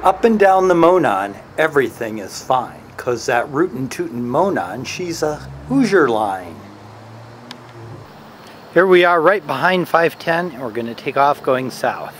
Up and down the Monon, everything is fine, 'cause that rootin' tootin' Monon, she's a Hoosier line. Here we are right behind 510, and we're going to take off going south.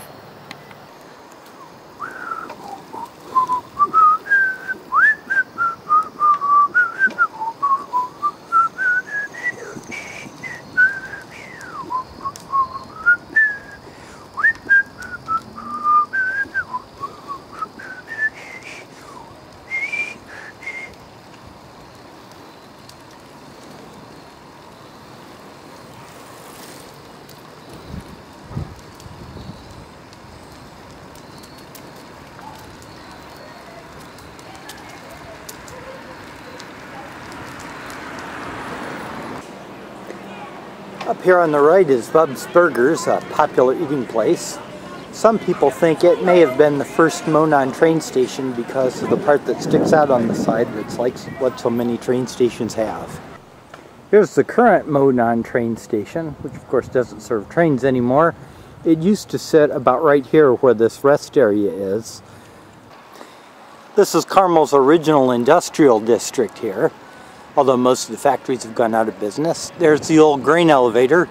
Up here on the right is Bub's Burgers, a popular eating place. Some people think it may have been the first Monon train station because of the part that sticks out on the side that's like what so many train stations have. Here's the current Monon train station, which of course doesn't serve trains anymore. It used to sit about right here where this rest area is. This is Carmel's original industrial district here, although most of the factories have gone out of business. There's the old grain elevator,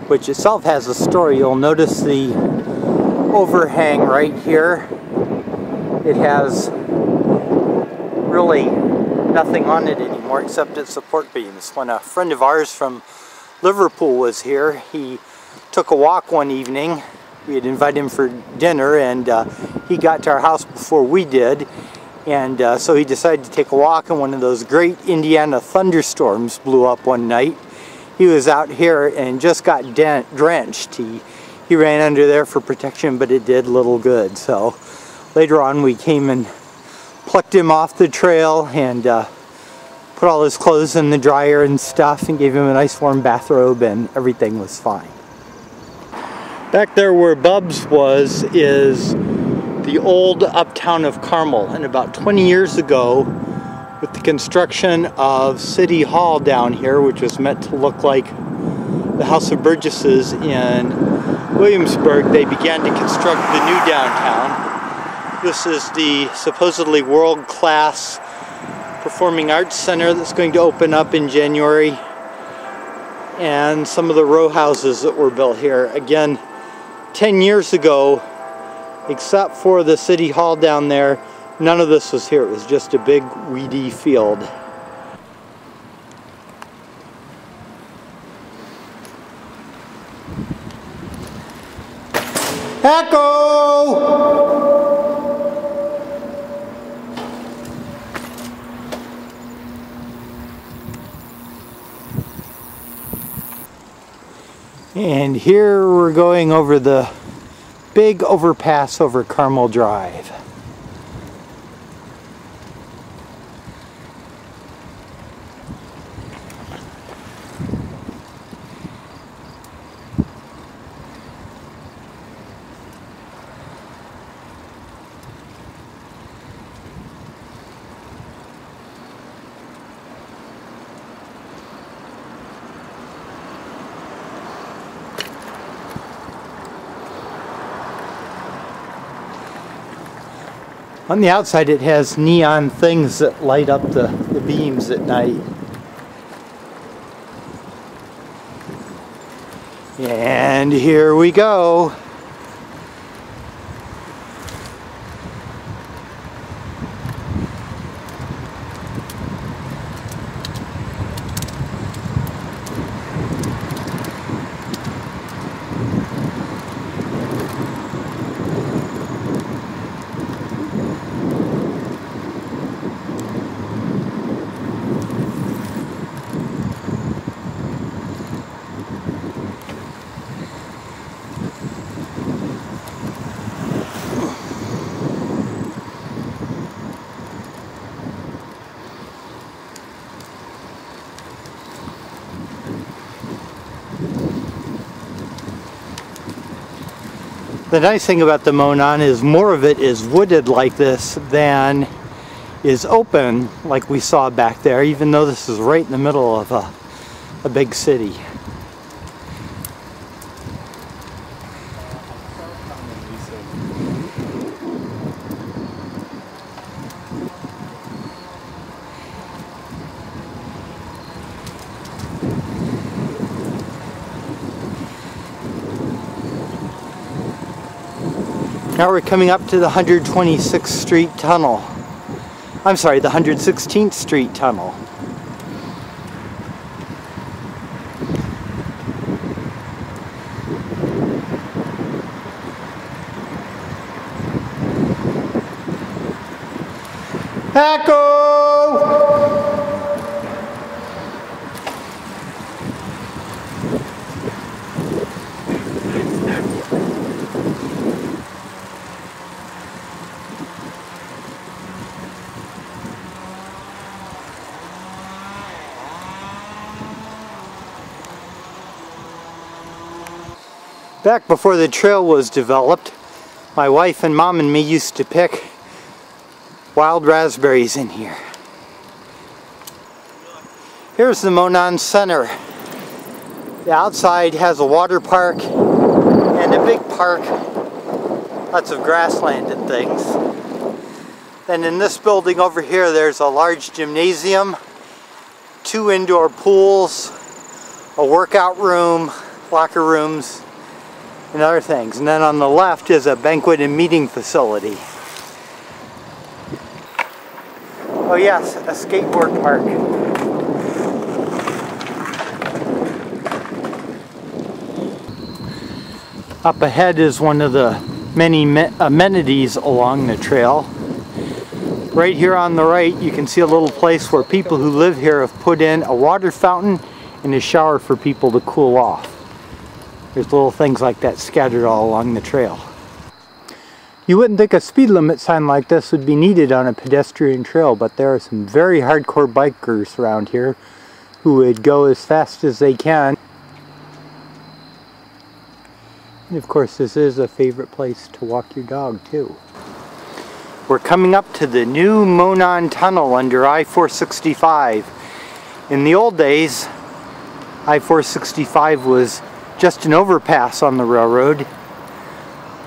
which itself has a story. You'll notice the overhang right here. It has really nothing on it anymore except its support beams. When a friend of ours from Liverpool was here, he took a walk one evening. We had invited him for dinner, and he got to our house before we did. And so he decided to take a walk, and one of those great Indiana thunderstorms blew up one night. He was out here and just got drenched. He ran under there for protection, but it did little good. So later on we came and plucked him off the trail and put all his clothes in the dryer and stuff and gave him a nice warm bathrobe, and everything was fine. Back there where Bub's was is the old uptown of Carmel, and about 20 years ago, with the construction of City Hall down here, which was meant to look like the House of Burgesses in Williamsburg, they began to construct the new downtown. This is the supposedly world-class performing arts center that's going to open up in January, and some of the row houses that were built here. Again, 10 years ago, except for the City Hall down there, none of this was here. It was just a big weedy field. Echo! And here we're going over the big overpass over Carmel Drive. On the outside it has neon things that light up the beams at night. And here we go. The nice thing about the Monon is more of it is wooded like this than is open like we saw back there, even though this is right in the middle of a big city. Now we're coming up to the 126th Street Tunnel. I'm sorry, the 116th Street Tunnel. Echo! Back before the trail was developed, my wife and Mom and me used to pick wild raspberries in here. Here's the Monon Center. The outside has a water park and a big park, lots of grassland and things. Then in this building over here there's a large gymnasium, 2 indoor pools, a workout room, locker rooms, and other things. And then on the left is a banquet and meeting facility. Oh yes, a skateboard park. Up ahead is one of the many amenities along the trail. Right here on the right you can see a little place where people who live here have put in a water fountain and a shower for people to cool off. There's little things like that scattered all along the trail. You wouldn't think a speed limit sign like this would be needed on a pedestrian trail, but there are some very hardcore bikers around here who would go as fast as they can. And of course this is a favorite place to walk your dog too. We're coming up to the new Monon Tunnel under I-465. In the old days, I-465 was just an overpass on the railroad,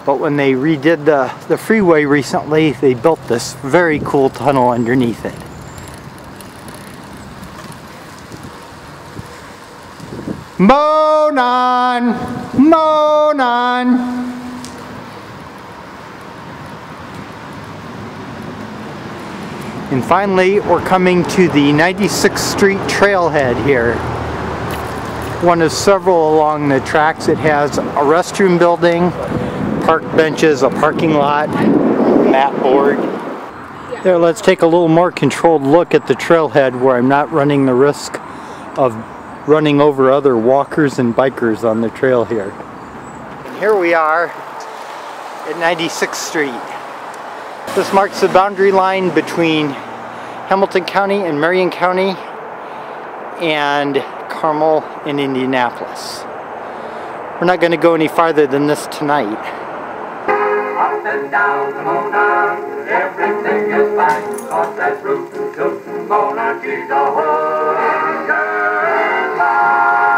but when they redid the freeway recently, they built this very cool tunnel underneath it. Monon! Monon! And finally, we're coming to the 96th Street trailhead here. One of several along the tracks. It has a restroom building, park benches, a parking lot, mat board. There, let's take a little more controlled look at the trailhead where I'm not running the risk of running over other walkers and bikers on the trail here. And here we are at 96th Street. This marks the boundary line between Hamilton County and Marion County and Carmel in Indianapolis. We're not going to go any farther than this tonight. Up and down the Monon, everything is fine, 'cause that root to Monon, she's a whole girl line.